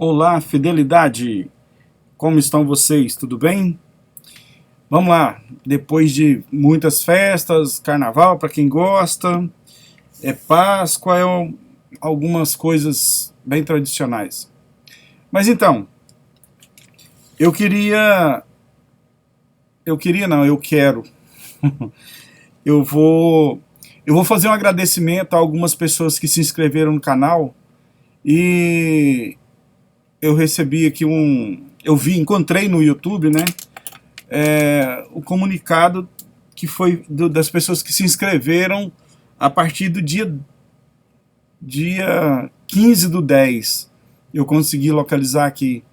Olá, fidelidade! Como estão vocês? Tudo bem? Vamos lá, depois de muitas festas, carnaval para quem gosta, Páscoa, algumas coisas bem tradicionais. Mas então, eu quero. Eu vou fazer um agradecimento a algumas pessoas que se inscreveram no canal e eu recebi aqui encontrei no YouTube, né, o comunicado que foi das pessoas que se inscreveram a partir do dia 15/10. Eu consegui localizar aqui.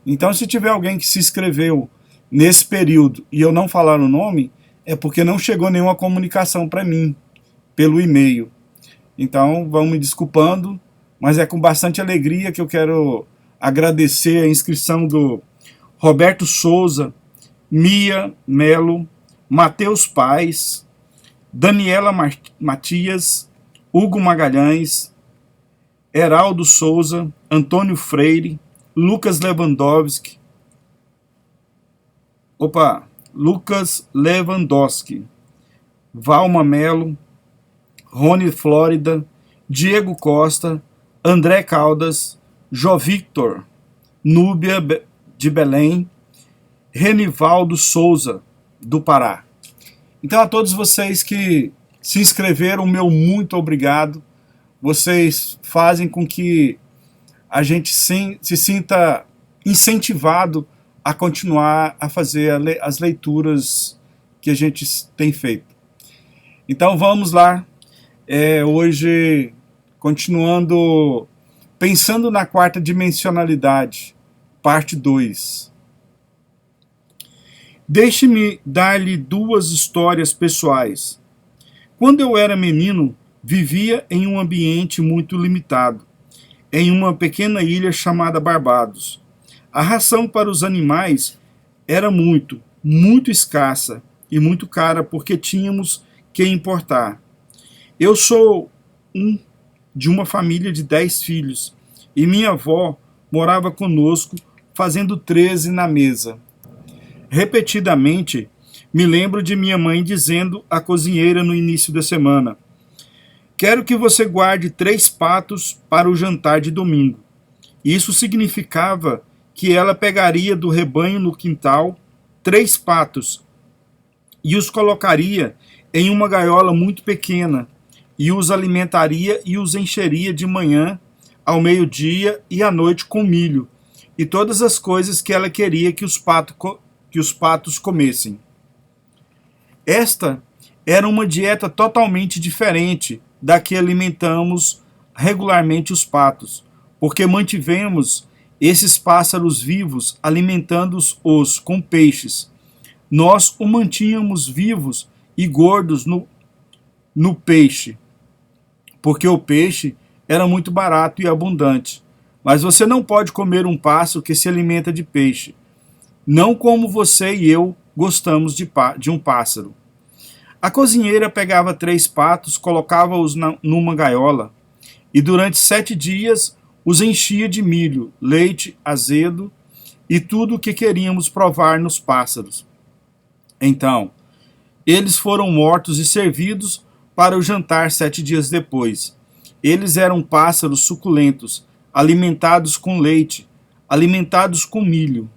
Então, se tiver alguém que se inscreveu nesse período e eu não falar o nome, é porque não chegou nenhuma comunicação para mim pelo e-mail. Então, vão me desculpando, mas é com bastante alegria que eu quero agradecer a inscrição do Roberto Souza, Mia Melo, Matheus Paz, Daniela Matias, Hugo Magalhães, Heraldo Souza, Antônio Freire, Lucas Lewandowski, Valma Melo, Rony Flórida, Diego Costa, André Caldas, Jovictor, Núbia de Belém, Renivaldo Souza, do Pará. Então, a todos vocês que se inscreveram, meu muito obrigado. Vocês fazem com que a gente se sinta incentivado a continuar a fazer as leituras que a gente tem feito. Então, vamos lá. Hoje, continuando, pensando na quarta dimensionalidade, parte 2. Deixe-me dar-lhe duas histórias pessoais. Quando eu era menino, vivia em um ambiente muito limitado, em uma pequena ilha chamada Barbados. A ração para os animais era muito escassa e muito cara porque tínhamos que importar. Eu sou de uma família de 10 filhos e minha avó morava conosco, fazendo 13 na mesa. Repetidamente, me lembro de minha mãe dizendo à cozinheira no início da semana: quero que você guarde 3 patos para o jantar de domingo. Isso significava que ela pegaria do rebanho no quintal 3 patos e os colocaria em uma gaiola muito pequena e os alimentaria e os encheria de manhã, ao meio-dia e à noite com milho e todas as coisas que ela queria que os patos comessem. Esta era uma dieta totalmente diferente da que alimentamos regularmente os patos, porque mantivemos esses pássaros vivos alimentando-os com peixes. Nós o mantínhamos vivos e gordos no peixe, porque o peixe era muito barato e abundante. Mas você não pode comer um pássaro que se alimenta de peixe, não como você e eu gostamos de um pássaro. A cozinheira pegava 3 patos, colocava-os numa gaiola e durante 7 dias os enchia de milho, leite azedo e tudo o que queríamos provar nos pássaros. Então, eles foram mortos e servidos para o jantar 7 dias depois. Eles eram pássaros suculentos, alimentados com leite, alimentados com milho.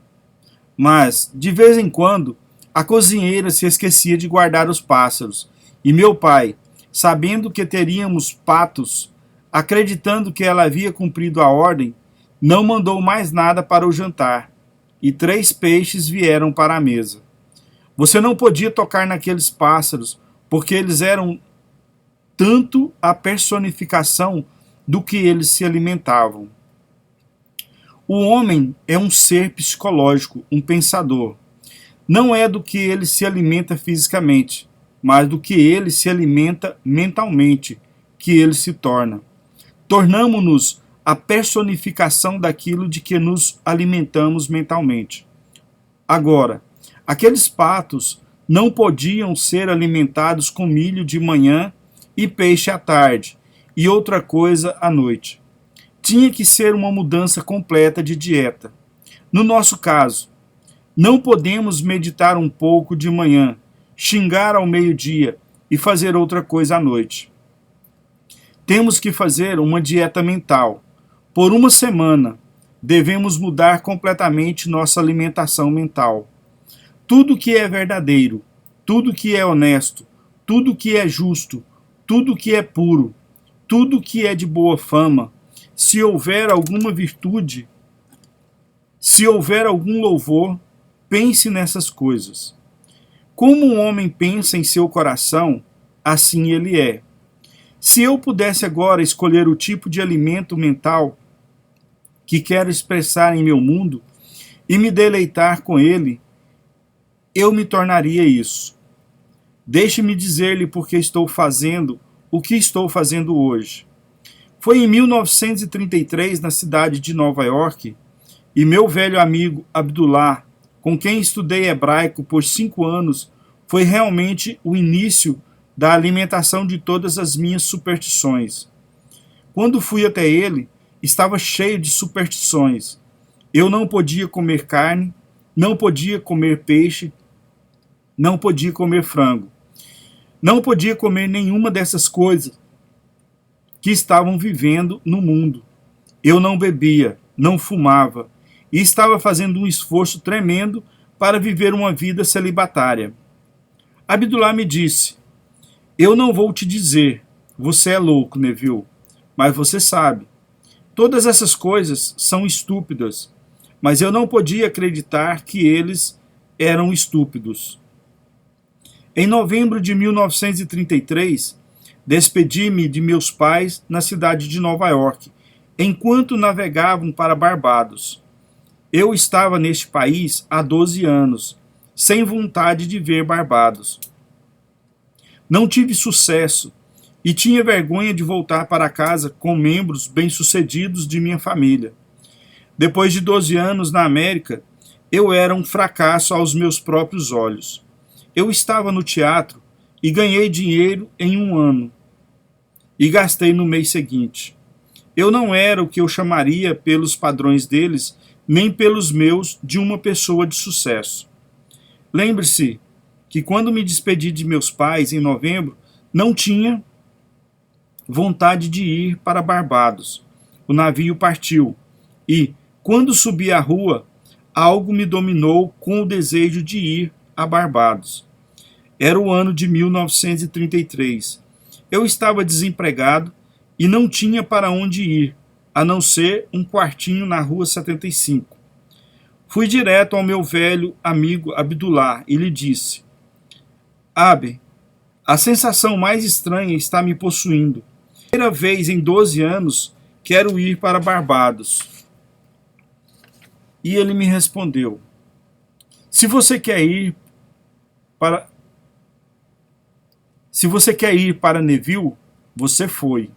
Mas, de vez em quando, a cozinheira se esquecia de guardar os pássaros, e meu pai, sabendo que teríamos patos, acreditando que ela havia cumprido a ordem, não mandou mais nada para o jantar, e 3 peixes vieram para a mesa. Você não podia tocar naqueles pássaros, porque eles eram tanto a personificação do que eles se alimentavam. O homem é um ser psicológico, um pensador. Não é do que ele se alimenta fisicamente, mas do que ele se alimenta mentalmente, que ele se torna. Tornamo-nos a personificação daquilo de que nos alimentamos mentalmente. Agora, aqueles patos não podiam ser alimentados com milho de manhã e peixe à tarde, e outra coisa à noite. Tinha que ser uma mudança completa de dieta. No nosso caso, não podemos meditar um pouco de manhã, xingar ao meio-dia e fazer outra coisa à noite. Temos que fazer uma dieta mental. Por uma semana, devemos mudar completamente nossa alimentação mental. Tudo que é verdadeiro, tudo que é honesto, tudo que é justo, tudo que é puro, tudo que é de boa fama, se houver alguma virtude, se houver algum louvor, pense nessas coisas. Como um homem pensa em seu coração, assim ele é. Se eu pudesse agora escolher o tipo de alimento mental que quero expressar em meu mundo e me deleitar com ele, eu me tornaria isso. Deixe-me dizer-lhe porque estou fazendo o que estou fazendo hoje. Foi em 1933, na cidade de Nova York, e meu velho amigo Abdullah, com quem estudei hebraico por 5 anos, foi realmente o início da alimentação de todas as minhas superstições. Quando fui até ele, estava cheio de superstições. Eu não podia comer carne, não podia comer peixe, não podia comer frango. Não podia comer nenhuma dessas coisas que estavam vivendo no mundo. Eu não bebia, não fumava e estava fazendo um esforço tremendo para viver uma vida celibatária. Abdullah me disse: eu não vou te dizer, você é louco, Neville, mas você sabe. Todas essas coisas são estúpidas, mas eu não podia acreditar que eles eram estúpidos. Em novembro de 1933, despedi-me de meus pais na cidade de Nova York, enquanto navegavam para Barbados. Eu estava neste país há 12 anos, sem vontade de ver Barbados. Não tive sucesso e tinha vergonha de voltar para casa com membros bem-sucedidos de minha família. Depois de 12 anos na América, eu era um fracasso aos meus próprios olhos. Eu estava no teatro e ganhei dinheiro em 1 ano e gastei no mês seguinte. Eu não era o que eu chamaria, pelos padrões deles, nem pelos meus, de uma pessoa de sucesso. Lembre-se que quando me despedi de meus pais em novembro, não tinha vontade de ir para Barbados. O navio partiu e, quando subi a rua, algo me dominou com o desejo de ir a Barbados. Era o ano de 1933. Eu estava desempregado e não tinha para onde ir, a não ser um quartinho na rua 75. Fui direto ao meu velho amigo Abdullah e lhe disse: Abe, a sensação mais estranha está me possuindo. Primeira vez em 12 anos quero ir para Barbados. E ele me respondeu: Se você quer ir para Neville, você foi.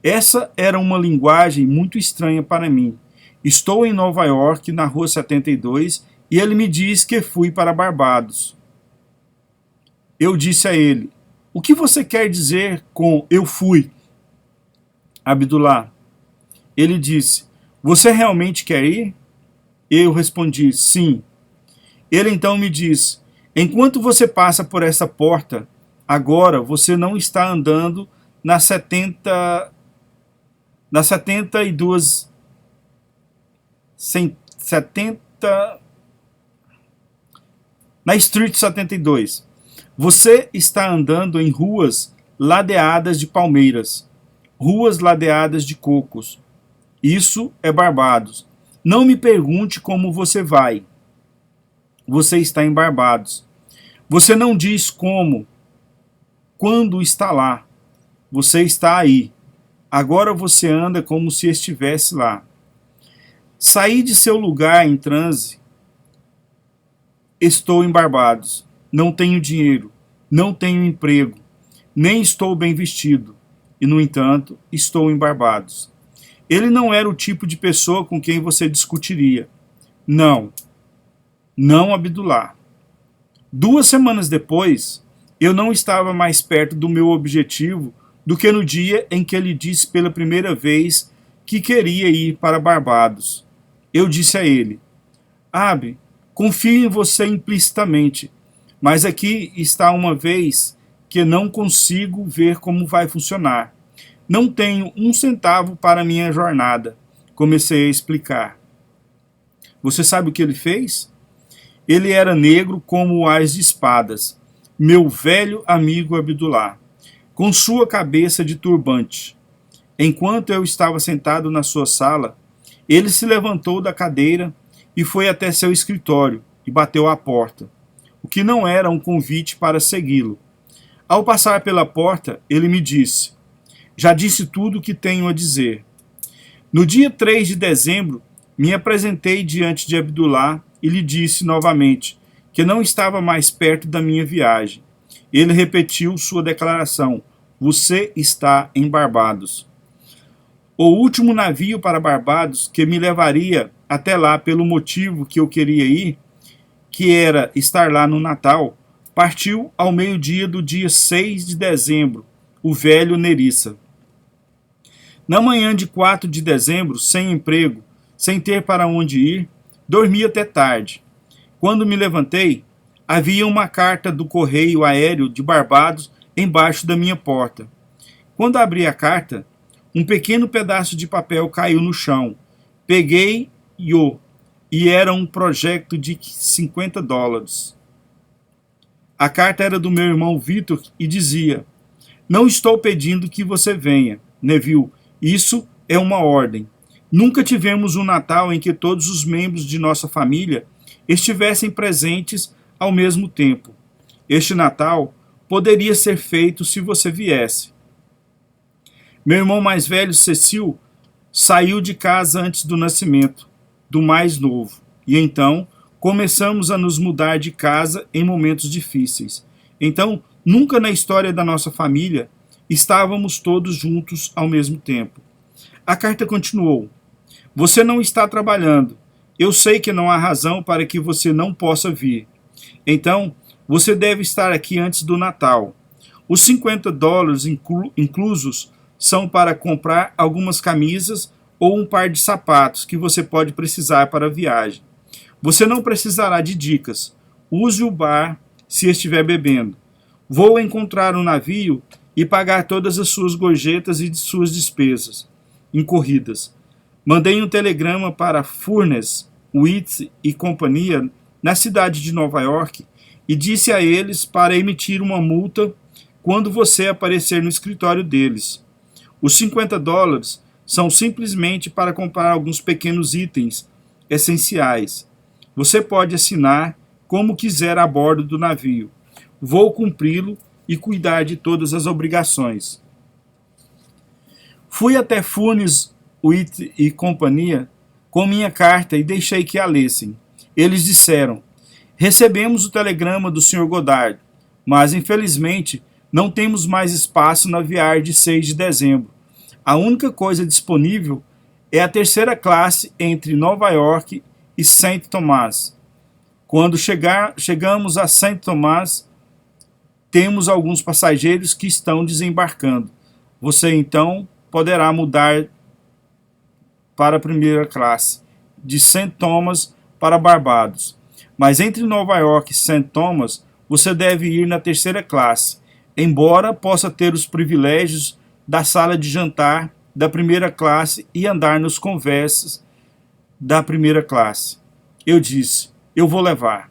Essa era uma linguagem muito estranha para mim. Estou em Nova York, na rua 72, e ele me diz que fui para Barbados. Eu disse a ele: O que você quer dizer com eu fui? Abdullah. Ele disse: Você realmente quer ir? Eu respondi: Sim. Ele então me disse: Enquanto você passa por essa porta, agora você não está andando na 72, na Street 72. Você está andando em ruas ladeadas de palmeiras, ruas ladeadas de cocos. Isso é Barbados. Não me pergunte como você vai. Você está em Barbados. Você não diz como, quando está lá. Você está aí. Agora você anda como se estivesse lá. Saí de seu lugar em transe. Estou em Barbados. Não tenho dinheiro. Não tenho emprego. Nem estou bem vestido. E, no entanto, estou em Barbados. Ele não era o tipo de pessoa com quem você discutiria. Não. Não, Abdullah. 2 semanas depois, eu não estava mais perto do meu objetivo do que no dia em que ele disse pela primeira vez que queria ir para Barbados. Eu disse a ele: Abe, confio em você implicitamente, mas aqui está uma vez que não consigo ver como vai funcionar. Não tenho um centavo para minha jornada. Comecei a explicar. Você sabe o que ele fez? Ele era negro como o ás de espadas, meu velho amigo Abdullah, com sua cabeça de turbante. Enquanto eu estava sentado na sua sala, ele se levantou da cadeira e foi até seu escritório e bateu à porta, o que não era um convite para segui-lo. Ao passar pela porta, ele me disse: já disse tudo o que tenho a dizer. No dia 3 de dezembro, me apresentei diante de Abdullah e lhe disse novamente que não estava mais perto da minha viagem. Ele repetiu sua declaração: você está em Barbados. O último navio para Barbados, que me levaria até lá pelo motivo que eu queria ir, que era estar lá no Natal, partiu ao meio-dia do dia 6 de dezembro, o velho Nerissa. Na manhã de 4 de dezembro, sem emprego, sem ter para onde ir, dormi até tarde. Quando me levantei, havia uma carta do correio aéreo de Barbados embaixo da minha porta. Quando abri a carta, um pequeno pedaço de papel caiu no chão. Peguei-o e era um projeto de $50. A carta era do meu irmão Victor e dizia: não estou pedindo que você venha, Neville, isso é uma ordem. Nunca tivemos um Natal em que todos os membros de nossa família estivessem presentes ao mesmo tempo. Este Natal poderia ser feito se você viesse. Meu irmão mais velho, Cecil, saiu de casa antes do nascimento do mais novo, e então começamos a nos mudar de casa em momentos difíceis. Então, nunca na história da nossa família estávamos todos juntos ao mesmo tempo. A carta continuou: você não está trabalhando. Eu sei que não há razão para que você não possa vir. Então, você deve estar aqui antes do Natal. Os $50 inclusos são para comprar algumas camisas ou um par de sapatos que você pode precisar para a viagem. Você não precisará de dicas. Use o bar se estiver bebendo. Vou encontrar um navio e pagar todas as suas gorjetas e suas despesas incorridas. Mandei um telegrama para Furness, Wheat e companhia na cidade de Nova York e disse a eles para emitir uma multa quando você aparecer no escritório deles. Os $50 são simplesmente para comprar alguns pequenos itens essenciais. Você pode assinar como quiser a bordo do navio. Vou cumpri-lo e cuidar de todas as obrigações. Fui até Furness, Wheat e companhia com minha carta e deixei que a lessem. Eles disseram: recebemos o telegrama do Sr. Goddard, mas infelizmente não temos mais espaço na viagem de 6 de dezembro. A única coisa disponível é a terceira classe entre Nova York e St. Thomas. Quando chegamos a St. Thomas, temos alguns passageiros que estão desembarcando. Você então poderá mudar para a primeira classe, de St. Thomas para Barbados. Mas entre Nova York e St. Thomas, você deve ir na terceira classe, embora possa ter os privilégios da sala de jantar da primeira classe e andar nos conversas da primeira classe. Eu disse: eu vou levar.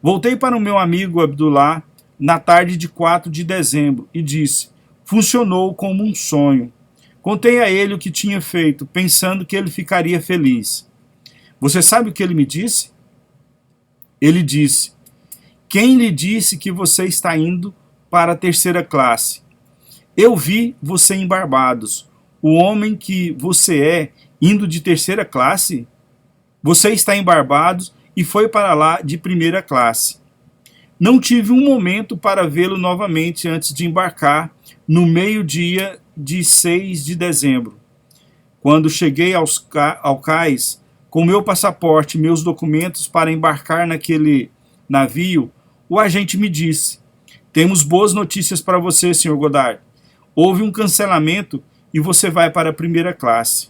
Voltei para o meu amigo Abdullah na tarde de 4 de dezembro e disse: funcionou como um sonho. Contei a ele o que tinha feito, pensando que ele ficaria feliz. Você sabe o que ele me disse? Ele disse: quem lhe disse que você está indo para a terceira classe? Eu vi você em Barbados. O homem que você é indo de terceira classe? Você está em Barbados e foi para lá de primeira classe. Não tive um momento para vê-lo novamente antes de embarcar no meio-dia de 6 de dezembro. Quando cheguei ao cais, com meu passaporte e meus documentos para embarcar naquele navio, o agente me disse: temos boas notícias para você, Sr. Goddard. Houve um cancelamento e você vai para a primeira classe.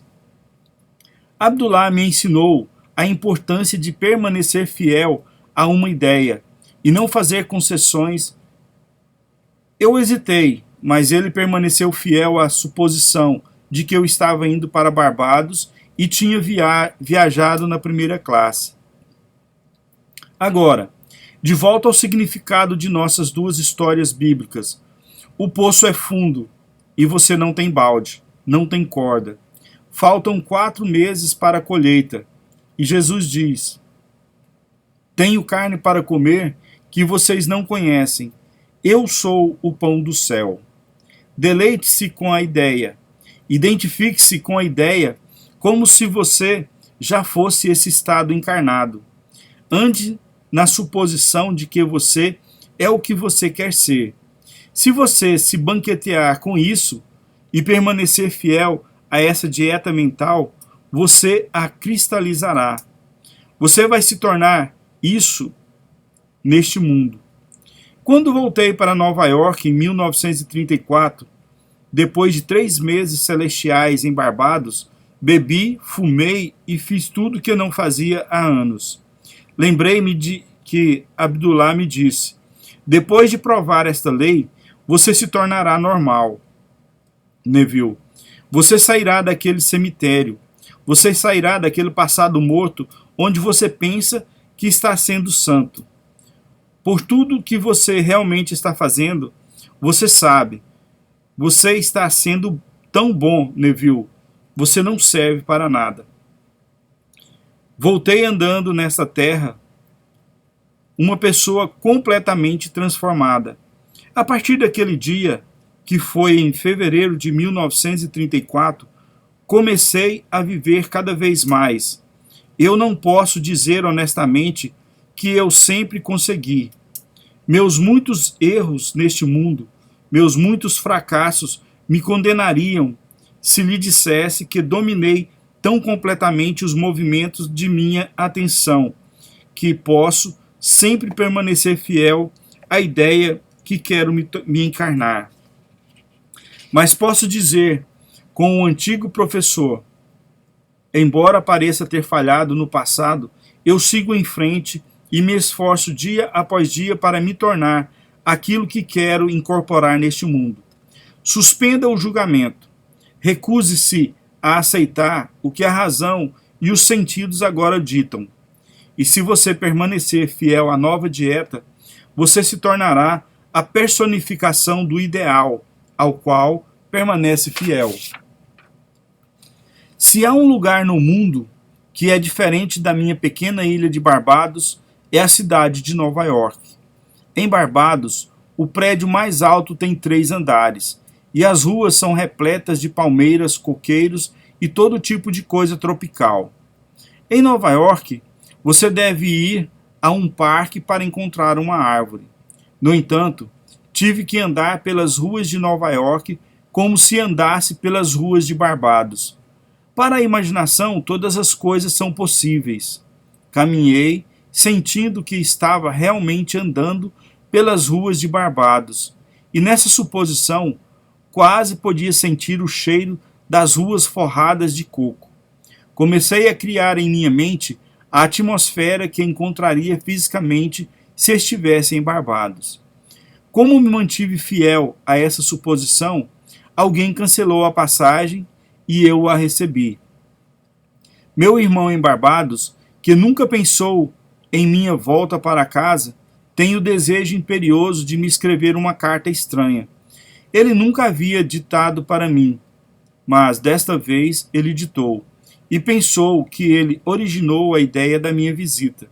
Abdullah me ensinou a importância de permanecer fiel a uma ideia e não fazer concessões. Eu hesitei, mas ele permaneceu fiel à suposição de que eu estava indo para Barbados e tinha viajado na primeira classe. Agora, de volta ao significado de nossas duas histórias bíblicas. O poço é fundo e você não tem balde, não tem corda. Faltam 4 meses para a colheita. E Jesus diz: tenho carne para comer que vocês não conhecem. Eu sou o pão do céu. Deleite-se com a ideia. Identifique-se com a ideia como se você já fosse esse estado encarnado. Ande na suposição de que você é o que você quer ser. Se você se banquetear com isso e permanecer fiel a essa dieta mental, você a cristalizará. Você vai se tornar isso neste mundo. Quando voltei para Nova York em 1934, depois de 3 meses celestiais em Barbados, bebi, fumei e fiz tudo que eu não fazia há anos. Lembrei-me de que Abdullah me disse: depois de provar esta lei, você se tornará normal. Neville, você sairá daquele cemitério. Você sairá daquele passado morto onde você pensa que está sendo santo. Por tudo que você realmente está fazendo, você sabe. Você está sendo tão bom, Neville. Você não serve para nada. Voltei andando nessa terra uma pessoa completamente transformada. A partir daquele dia, que foi em fevereiro de 1934, comecei a viver cada vez mais. Eu não posso dizer honestamente que eu sempre consegui. Meus muitos erros neste mundo, meus muitos fracassos me condenariam se lhe dissesse que dominei tão completamente os movimentos de minha atenção, que posso sempre permanecer fiel à ideia que quero me encarnar. Mas posso dizer, com o antigo professor, embora pareça ter falhado no passado, eu sigo em frente e me esforço dia após dia para me tornar aquilo que quero incorporar neste mundo. Suspenda o julgamento. Recuse-se a aceitar o que a razão e os sentidos agora ditam. E se você permanecer fiel à nova dieta, você se tornará a personificação do ideal, ao qual permanece fiel. Se há um lugar no mundo que é diferente da minha pequena ilha de Barbados, é a cidade de Nova York. Em Barbados, o prédio mais alto tem 3 andares, e as ruas são repletas de palmeiras, coqueiros e todo tipo de coisa tropical. Em Nova York, você deve ir a um parque para encontrar uma árvore. No entanto, tive que andar pelas ruas de Nova York como se andasse pelas ruas de Barbados. Para a imaginação, todas as coisas são possíveis. Caminhei, sentindo que estava realmente andando pelas ruas de Barbados, e nessa suposição, quase podia sentir o cheiro das ruas forradas de coco. Comecei a criar em minha mente a atmosfera que encontraria fisicamente se estivesse em Barbados. Como me mantive fiel a essa suposição, alguém cancelou a passagem e eu a recebi. Meu irmão em Barbados, que nunca pensou em minha volta para casa, tem o desejo imperioso de me escrever uma carta estranha. Ele nunca havia ditado para mim, mas desta vez ele ditou, e pensou que ele originou a ideia da minha visita.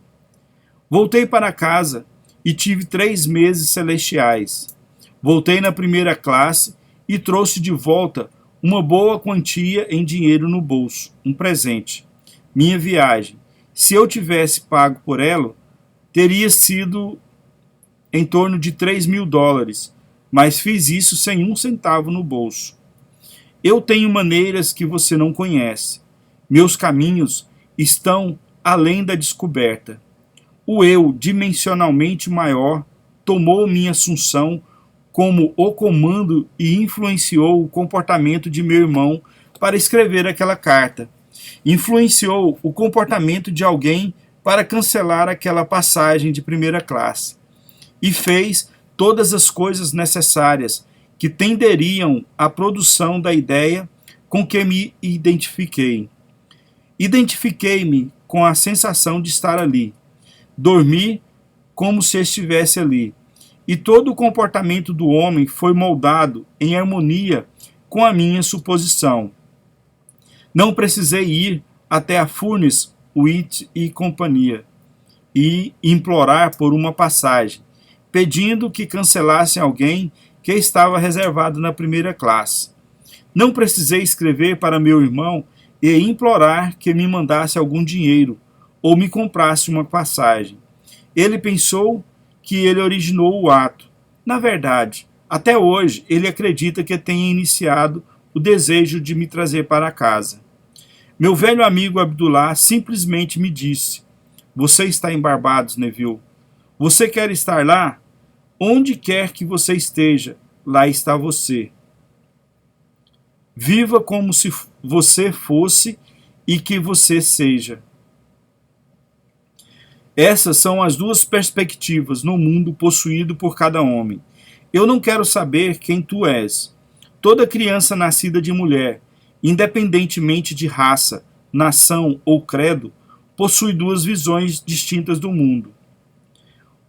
Voltei para casa e tive 3 meses celestiais. Voltei na primeira classe e trouxe de volta uma boa quantia em dinheiro no bolso, um presente. Minha viagem, se eu tivesse pago por ela, teria sido em torno de $3.000, mas fiz isso sem 1 centavo no bolso. Eu tenho maneiras que você não conhece. Meus caminhos estão além da descoberta. O eu dimensionalmente maior tomou minha assunção como o comando e influenciou o comportamento de meu irmão para escrever aquela carta. Influenciou o comportamento de alguém para cancelar aquela passagem de primeira classe. E fez todas as coisas necessárias que tenderiam à produção da ideia com que me identifiquei. Identifiquei-me com a sensação de estar ali. Dormi como se estivesse ali. E todo o comportamento do homem foi moldado em harmonia com a minha suposição. Não precisei ir até a Furnace, Wheat e companhia e implorar por uma passagem, pedindo que cancelassem alguém que estava reservado na primeira classe. Não precisei escrever para meu irmão e implorar que me mandasse algum dinheiro ou me comprasse uma passagem. Ele pensou que ele originou o ato. Na verdade, até hoje, ele acredita que tenha iniciado o desejo de me trazer para casa. Meu velho amigo Abdullah simplesmente me disse: "Você está em Barbados, Neville. Você quer estar lá? Onde quer que você esteja, lá está você. Viva como se você fosse e que você seja." Essas são as duas perspectivas no mundo possuído por cada homem. Eu não quero saber quem tu és. Toda criança nascida de mulher, independentemente de raça, nação ou credo, possui duas visões distintas do mundo.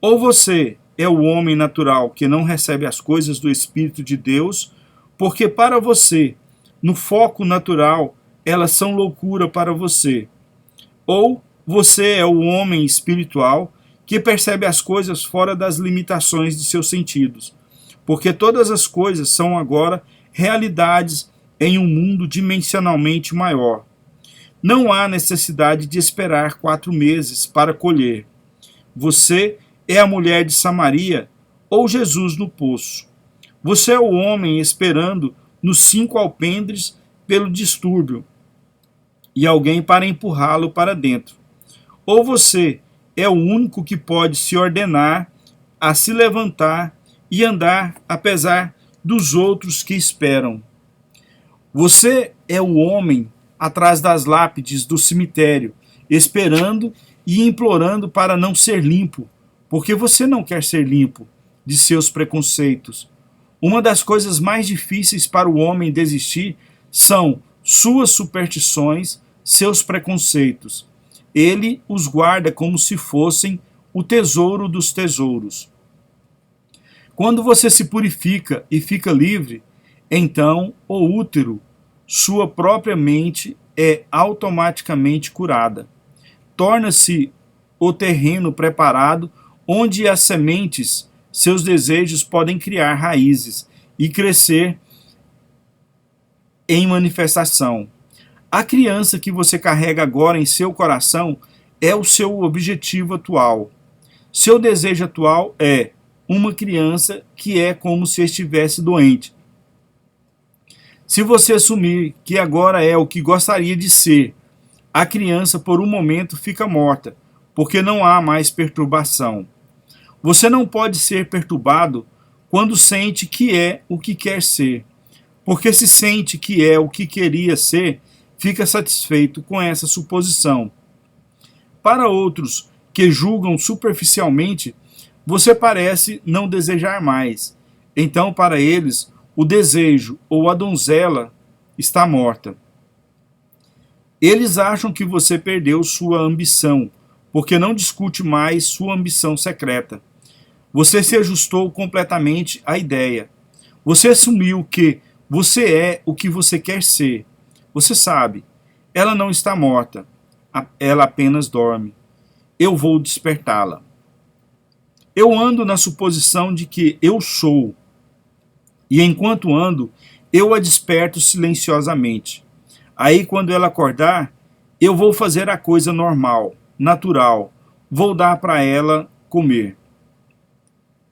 Ou você é o homem natural que não recebe as coisas do Espírito de Deus, porque para você, no foco natural, elas são loucura para você. Ou você é o homem espiritual que percebe as coisas fora das limitações de seus sentidos, porque todas as coisas são agora realidades em um mundo dimensionalmente maior. Não há necessidade de esperar 4 meses para colher. Você é a mulher de Samaria ou Jesus no poço. Você é o homem esperando nos 5 alpendres pelo distúrbio e alguém para empurrá-lo para dentro. Ou você é o único que pode se ordenar a se levantar e andar apesar dos outros que esperam. Você é o homem atrás das lápides do cemitério, esperando e implorando para não ser limpo, porque você não quer ser limpo de seus preconceitos. Uma das coisas mais difíceis para o homem desistir são suas superstições, seus preconceitos. Ele os guarda como se fossem o tesouro dos tesouros. Quando você se purifica e fica livre, então o útero, sua própria mente, é automaticamente curada. Torna-se o terreno preparado onde as sementes, seus desejos podem criar raízes e crescer em manifestação. A criança que você carrega agora em seu coração é o seu objetivo atual. Seu desejo atual é uma criança que é como se estivesse doente. Se você assumir que agora é o que gostaria de ser, a criança por um momento fica morta, porque não há mais perturbação. Você não pode ser perturbado quando sente que é o que quer ser, porque se sente que é o que queria ser, fica satisfeito com essa suposição. Para outros que julgam superficialmente, você parece não desejar mais. Então, para eles, o desejo ou a donzela está morta. Eles acham que você perdeu sua ambição, porque não discute mais sua ambição secreta. Você se ajustou completamente à ideia. Você assumiu que você é o que você quer ser. Você sabe, ela não está morta, ela apenas dorme. Eu vou despertá-la. Eu ando na suposição de que eu sou, e enquanto ando, eu a desperto silenciosamente. Aí, quando ela acordar, eu vou fazer a coisa normal, natural, vou dar para ela comer.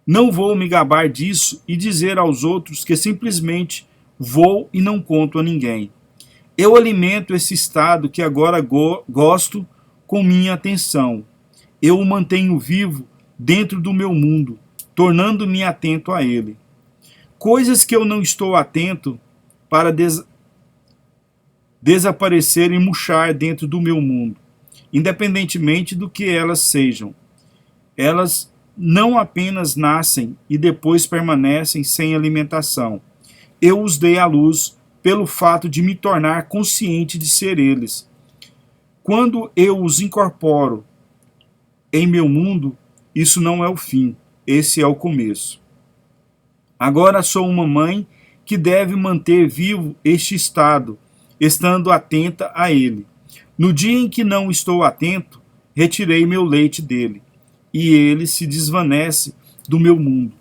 Não vou me gabar disso e dizer aos outros que simplesmente vou e não conto a ninguém. Eu alimento esse estado que agora gosto com minha atenção. Eu o mantenho vivo dentro do meu mundo, tornando-me atento a ele. coisas que eu não estou atento para desaparecer e murchar dentro do meu mundo, independentemente do que elas sejam. Elas não apenas nascem e depois permanecem sem alimentação. Eu os dei à luz pelo fato de me tornar consciente de ser eles. Quando eu os incorporo em meu mundo, isso não é o fim, esse é o começo. Agora sou uma mãe que deve manter vivo este estado, estando atenta a ele. No dia em que não estou atento, retirei meu leite dele, e ele se desvanece do meu mundo,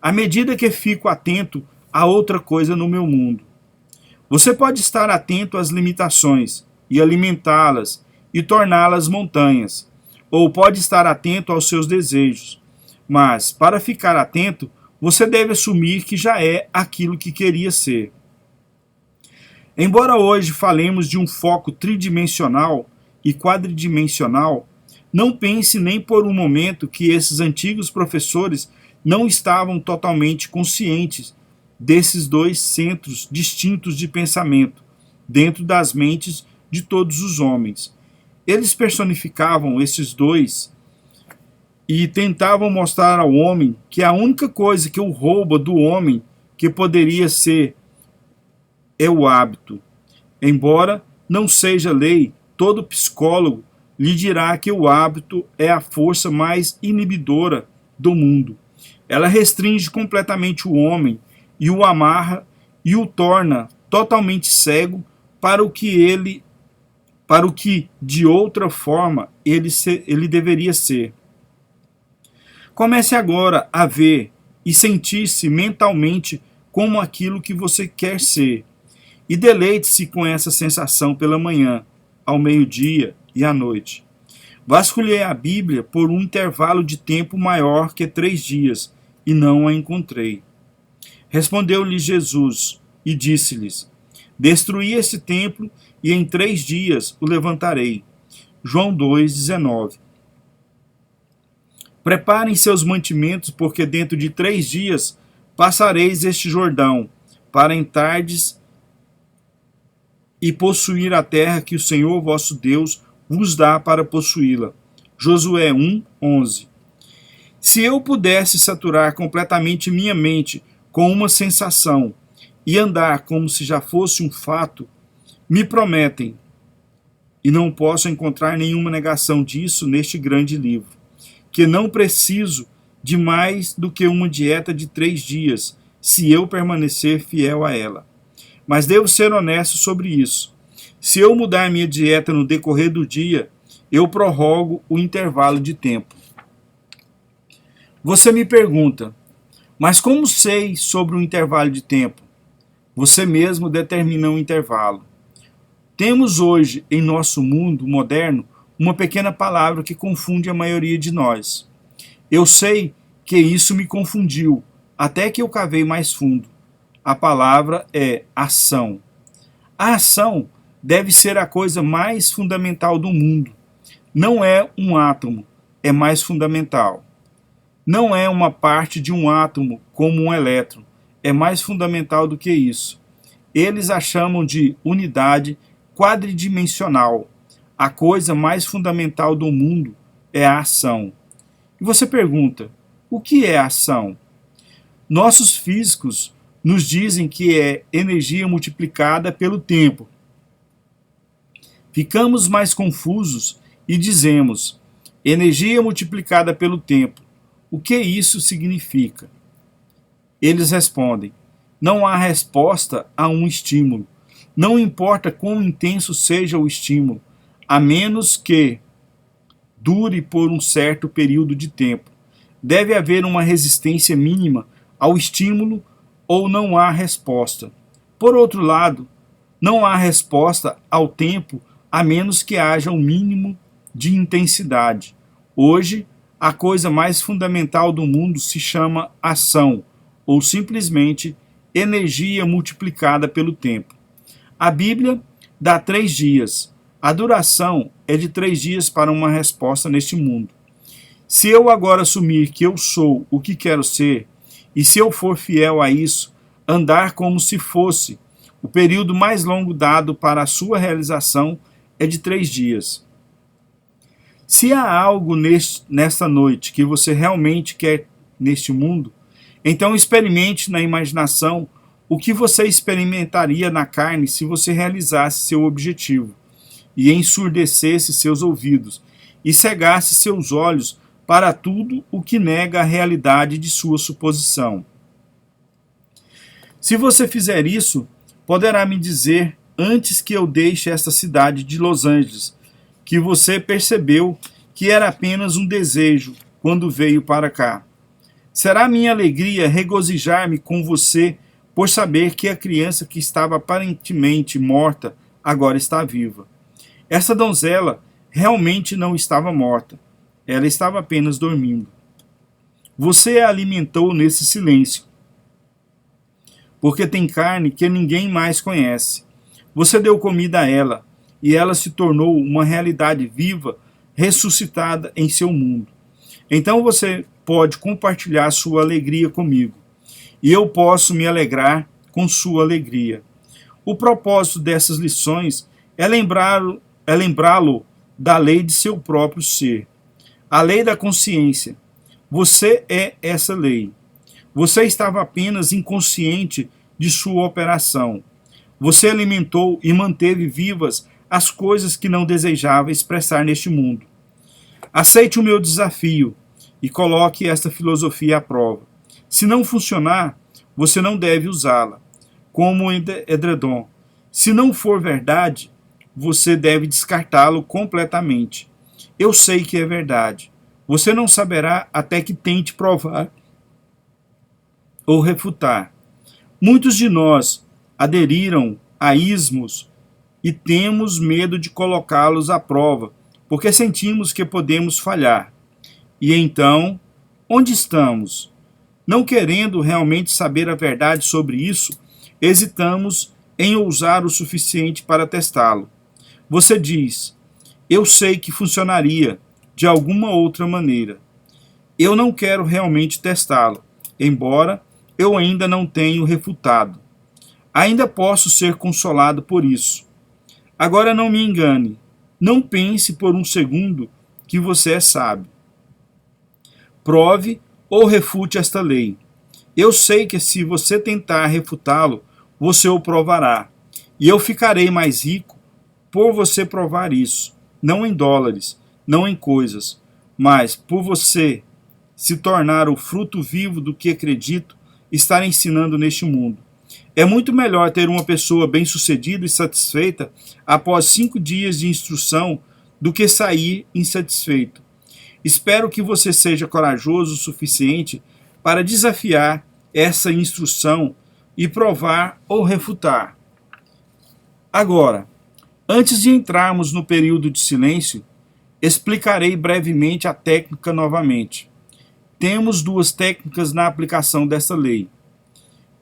à medida que fico atento a outra coisa no meu mundo. Você pode estar atento às limitações e alimentá-las e torná-las montanhas, ou pode estar atento aos seus desejos. Mas, para ficar atento, você deve assumir que já é aquilo que queria ser. Embora hoje falemos de um foco tridimensional e quadridimensional, não pense nem por um momento que esses antigos professores não estavam totalmente conscientes desses dois centros distintos de pensamento dentro das mentes de todos os homens. Eles personificavam esses dois e tentavam mostrar ao homem que a única coisa que o rouba do homem que poderia ser é o hábito. Embora não seja lei, todo psicólogo lhe dirá que o hábito é a força mais inibidora do mundo. Ela restringe completamente o homem e o amarra e o torna totalmente cego para o que de outra forma ele deveria ser. Comece agora a ver e sentir-se mentalmente como aquilo que você quer ser, e deleite-se com essa sensação pela manhã, ao meio-dia e à noite. Vasculhei a Bíblia por um intervalo de tempo maior que 3 dias, e não a encontrei. Respondeu-lhe Jesus e disse-lhes: Destruí esse templo e em 3 dias o levantarei. João 2,19. Preparem seus mantimentos, porque dentro de 3 dias passareis este Jordão, para entrardes e possuir a terra que o Senhor vosso Deus vos dá para possuí-la. Josué 1:11. Se eu pudesse saturar completamente minha mente com uma sensação e andar como se já fosse um fato, me prometem, e não posso encontrar nenhuma negação disso neste grande livro, que não preciso de mais do que uma dieta de 3 dias, se eu permanecer fiel a ela. Mas devo ser honesto sobre isso. Se eu mudar minha dieta no decorrer do dia, eu prorrogo o intervalo de tempo. Você me pergunta, mas como sei sobre o intervalo de tempo? Você mesmo determina o intervalo. Temos hoje, em nosso mundo moderno, uma pequena palavra que confunde a maioria de nós. Eu sei que isso me confundiu, até que eu cavei mais fundo. A palavra é ação. A ação deve ser a coisa mais fundamental do mundo. Não é um átomo, é mais fundamental. Não é uma parte de um átomo como um elétron, é mais fundamental do que isso. Eles a chamam de unidade quadridimensional. A coisa mais fundamental do mundo é a ação. E você pergunta, o que é ação? Nossos físicos nos dizem que é energia multiplicada pelo tempo. Ficamos mais confusos e dizemos, energia multiplicada pelo tempo. O que isso significa? Eles respondem, não há resposta a um estímulo. Não importa quão intenso seja o estímulo, a menos que dure por um certo período de tempo. Deve haver uma resistência mínima ao estímulo ou não há resposta. Por outro lado, não há resposta ao tempo a menos que haja um mínimo de intensidade. Hoje, a coisa mais fundamental do mundo se chama ação, ou simplesmente energia multiplicada pelo tempo. A Bíblia dá 3 dias. A duração é de 3 dias para uma resposta neste mundo. Se eu agora assumir que eu sou o que quero ser, e se eu for fiel a isso, andar como se fosse. O período mais longo dado para a sua realização é de 3 dias. Se há algo nesta noite que você realmente quer neste mundo, então experimente na imaginação o que você experimentaria na carne se você realizasse seu objetivo, e ensurdecesse seus ouvidos, e cegasse seus olhos para tudo o que nega a realidade de sua suposição. Se você fizer isso, poderá me dizer, antes que eu deixe esta cidade de Los Angeles, que você percebeu que era apenas um desejo quando veio para cá. Será minha alegria regozijar-me com você por saber que a criança que estava aparentemente morta agora está viva. Essa donzela realmente não estava morta. Ela estava apenas dormindo. Você a alimentou nesse silêncio, porque tem carne que ninguém mais conhece. Você deu comida a ela, e ela se tornou uma realidade viva, ressuscitada em seu mundo. Então você pode compartilhar sua alegria comigo, e eu posso me alegrar com sua alegria. O propósito dessas lições é lembrá-lo da lei de seu próprio ser, a lei da consciência. Você é essa lei. Você estava apenas inconsciente de sua operação. Você alimentou e manteve vivas as coisas que não desejava expressar neste mundo. Aceite o meu desafio e coloque esta filosofia à prova. Se não funcionar, você não deve usá-la, como edredom. Se não for verdade, você deve descartá-lo completamente. Eu sei que é verdade. Você não saberá até que tente provar ou refutar. Muitos de nós aderiram a ismos e temos medo de colocá-los à prova, porque sentimos que podemos falhar. E então, onde estamos? Não querendo realmente saber a verdade sobre isso, hesitamos em ousar o suficiente para testá-lo. Você diz, eu sei que funcionaria de alguma outra maneira. Eu não quero realmente testá-lo, embora eu ainda não tenha refutado. Ainda posso ser consolado por isso. Agora não me engane. Não pense por um segundo que você é sábio. Prove ou refute esta lei. Eu sei que se você tentar refutá-lo, você o provará. E eu ficarei mais rico por você provar isso. Não em dólares, não em coisas, mas por você se tornar o fruto vivo do que acredito estar ensinando neste mundo. É muito melhor ter uma pessoa bem-sucedida e satisfeita após 5 dias de instrução do que sair insatisfeito. Espero que você seja corajoso o suficiente para desafiar essa instrução e provar ou refutar. Agora, antes de entrarmos no período de silêncio, explicarei brevemente a técnica novamente. Temos 2 técnicas na aplicação dessa lei.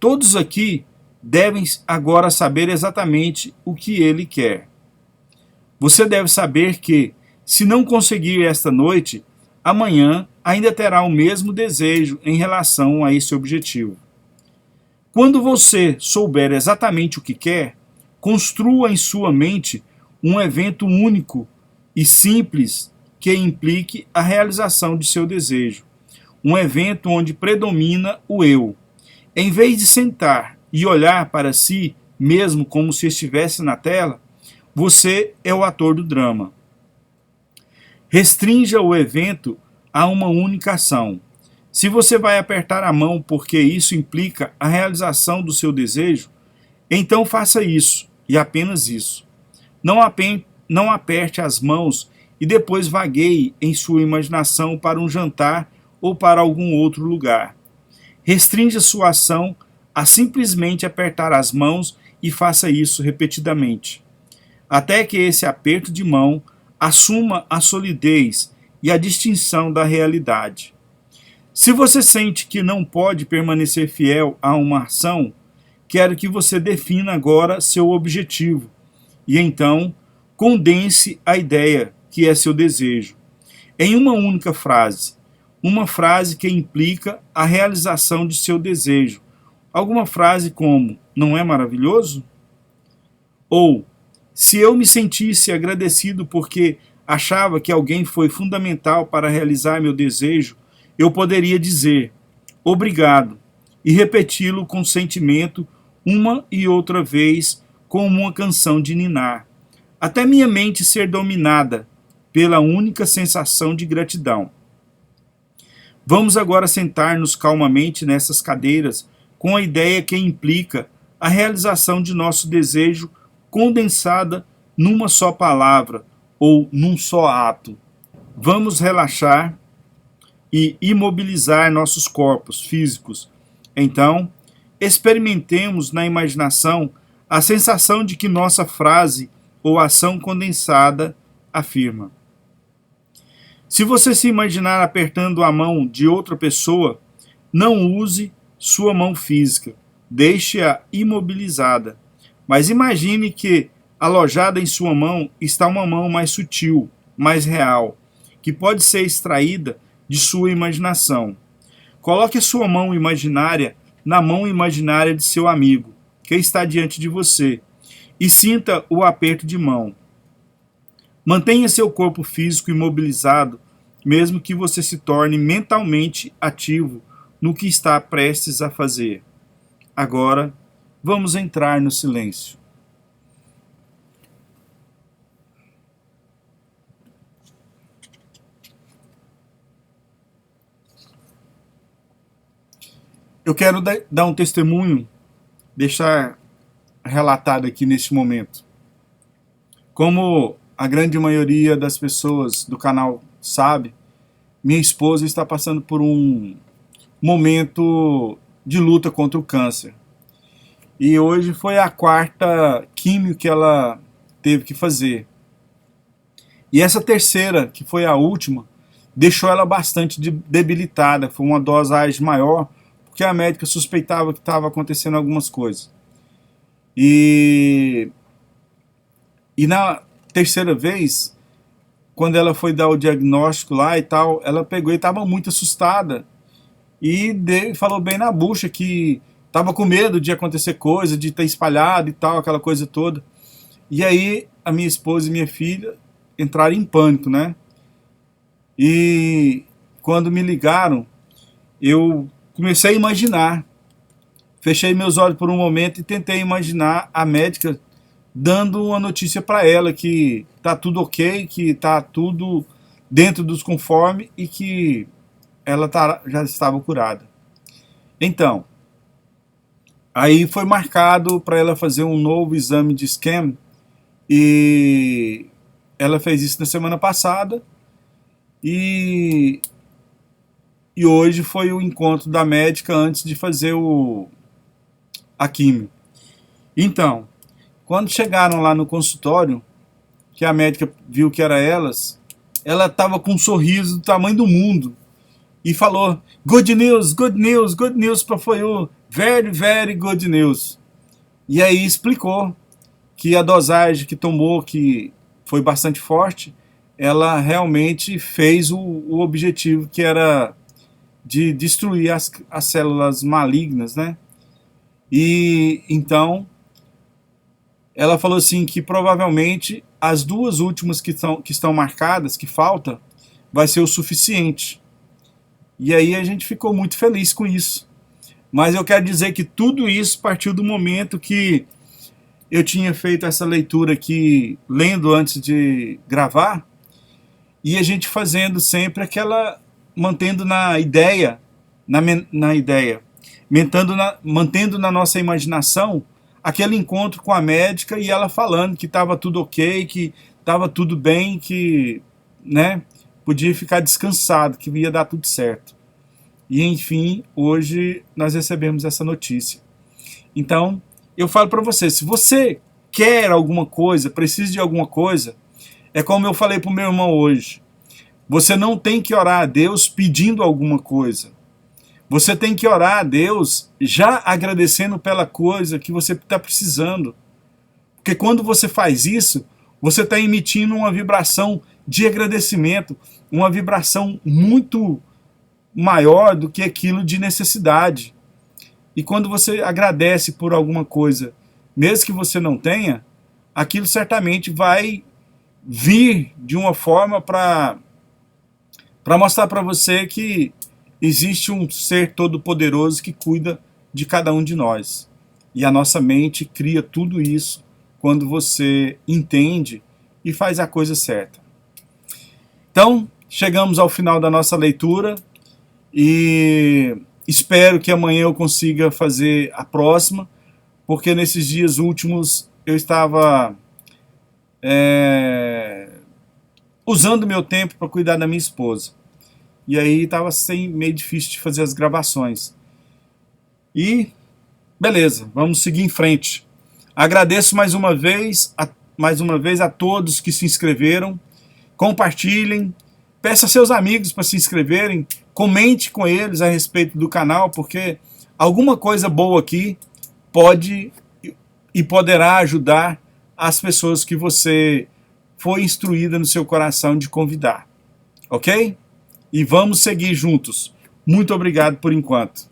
Todos aqui devem agora saber exatamente o que ele quer. Você deve saber que, se não conseguir esta noite, amanhã ainda terá o mesmo desejo em relação a esse objetivo. Quando você souber exatamente o que quer, construa em sua mente um evento único e simples que implique a realização de seu desejo. Um evento onde predomina o eu. Em vez de sentar e olhar para si mesmo como se estivesse na tela, você é o ator do drama. Restrinja o evento a uma única ação. Se você vai apertar a mão porque isso implica a realização do seu desejo, então faça isso, e apenas isso. Não aperte as mãos e depois vagueie em sua imaginação para um jantar ou para algum outro lugar. Restrinja sua ação a simplesmente apertar as mãos e faça isso repetidamente, até que esse aperto de mão assuma a solidez e a distinção da realidade. Se você sente que não pode permanecer fiel a uma ação, quero que você defina agora seu objetivo e então condense a ideia que é seu desejo em uma única frase, uma frase que implica a realização de seu desejo, alguma frase como: não é maravilhoso? Ou, se eu me sentisse agradecido porque achava que alguém foi fundamental para realizar meu desejo, eu poderia dizer: obrigado, e repeti-lo com sentimento uma e outra vez, como uma canção de ninar, até minha mente ser dominada pela única sensação de gratidão. Vamos agora sentar-nos calmamente nessas cadeiras com a ideia que implica a realização de nosso desejo condensada numa só palavra ou num só ato. Vamos relaxar e imobilizar nossos corpos físicos. Então, experimentemos na imaginação a sensação de que nossa frase ou ação condensada afirma. Se você se imaginar apertando a mão de outra pessoa, não use sua mão física, deixe-a imobilizada. Mas imagine que, alojada em sua mão, está uma mão mais sutil, mais real, que pode ser extraída de sua imaginação. Coloque a sua mão imaginária na mão imaginária de seu amigo, que está diante de você, e sinta o aperto de mão. Mantenha seu corpo físico imobilizado, mesmo que você se torne mentalmente ativo no que está prestes a fazer. Agora, vamos entrar no silêncio. Eu quero dar um testemunho, deixar relatado aqui neste momento. Como a grande maioria das pessoas do canal sabe, minha esposa está passando por um momento de luta contra o câncer. E hoje foi a 4ª químio que ela teve que fazer. E essa 3ª, que foi a última, deixou ela bastante debilitada. Foi uma dosagem maior, porque a médica suspeitava que estava acontecendo algumas coisas. E na 3ª vez, quando ela foi dar o diagnóstico lá e tal, ela pegou e estava muito assustada. E falou bem na bucha que estava com medo de acontecer coisa, de ter espalhado e tal, aquela coisa toda. E aí a minha esposa e minha filha entraram em pânico, né? E quando me ligaram, eu comecei a imaginar. Fechei meus olhos por um momento e tentei imaginar a médica dando uma notícia para ela que tá tudo ok, que tá tudo dentro dos conformes e que ela já estava curada. Então, aí foi marcado para ela fazer um novo exame de scan e ela fez isso na semana passada e hoje foi o encontro da médica antes de fazer a químio. Então, quando chegaram lá no consultório, que a médica viu que era ela estava com um sorriso do tamanho do mundo e falou: good news, good news, good news for you, very, very good news. E aí explicou que a dosagem que tomou, que foi bastante forte, ela realmente fez o objetivo, que era de destruir as células malignas, né? E então ela falou assim que provavelmente as 2 últimas que estão marcadas, que falta, vai ser o suficiente. E aí a gente ficou muito feliz com isso. Mas eu quero dizer que tudo isso partiu do momento que eu tinha feito essa leitura aqui, lendo antes de gravar, e a gente fazendo sempre aquela, mantendo na ideia, mantendo na nossa imaginação aquele encontro com a médica e ela falando que estava tudo ok, que estava tudo bem, que, né, podia ficar descansado, que ia dar tudo certo. E enfim, hoje nós recebemos essa notícia. Então, eu falo para você, se você quer alguma coisa, precisa de alguma coisa, é como eu falei para o meu irmão hoje, você não tem que orar a Deus pedindo alguma coisa. Você tem que orar a Deus já agradecendo pela coisa que você está precisando. Porque quando você faz isso, você está emitindo uma vibração de agradecimento, uma vibração muito maior do que aquilo de necessidade. E quando você agradece por alguma coisa, mesmo que você não tenha, aquilo certamente vai vir de uma forma para mostrar para você que existe um ser todo-poderoso que cuida de cada um de nós. E a nossa mente cria tudo isso quando você entende e faz a coisa certa. Então, chegamos ao final da nossa leitura e espero que amanhã eu consiga fazer a próxima, porque nesses dias últimos eu estava usando meu tempo para cuidar da minha esposa. E aí estava meio difícil de fazer as gravações. E beleza, vamos seguir em frente. Agradeço mais uma vez a todos que se inscreveram. Compartilhem, peça a seus amigos para se inscreverem, comente com eles a respeito do canal, porque alguma coisa boa aqui pode e poderá ajudar as pessoas que você foi instruída no seu coração de convidar. Ok? E vamos seguir juntos. Muito obrigado por enquanto.